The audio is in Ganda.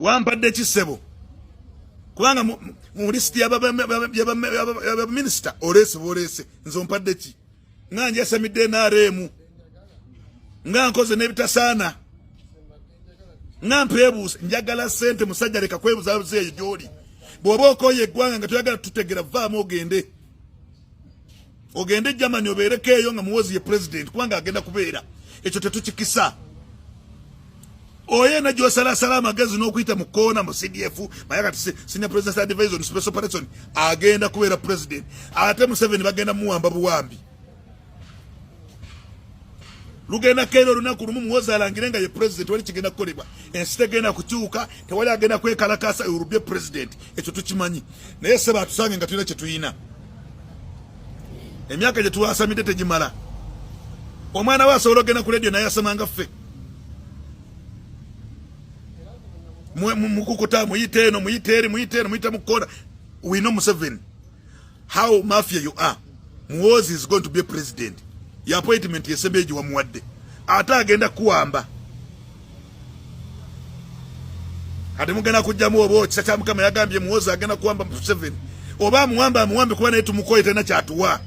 wampadde kisebo kubanga mu list ya minister olese nze ompadde ki nga njasamidde NRM nga nkoze nebitasaana nga mpebuuse njagala sente musajja leka kwebuza buzeeyo gyoli bw'oba okoye eggwanga nga toyagala tutegera vaamu ogende Germany obeereko eyo nga muwozi ye president kubanga agenda kubeera ekyo tetukikisa oye na gy'osalasala amagezi n'okuyita mu koona mu CDF mayaka senior president advisor on special operation agenda kubeera president ate Museveni bagenda muwamba buwambi lugenda keero lunaku lumu muwozi alangire nga ye president wali kigenda kukolebwa ensi tegenda kukyuka tewali agenda kwekalakasa urubye president ekyo tukimanyi naye seba atusange nga tulina kye tuyina emyaka gye tuwasamidde tegimala omwana we asobola ogenda ku radio naye asamanga ffe mukukuta muyite eno muyite eri muyite mu kkoona. We know Museveni how mafia you are. Muwozi is going to be a president. Your appointment yesebeji wa muwadde ate agenda kuwamba ate mugenda kujjamu obo kisa kya Mukama yagambye muwozi agenda kuwamba Museveni oba muwamba kuba naye tumukoye tena kyatuwa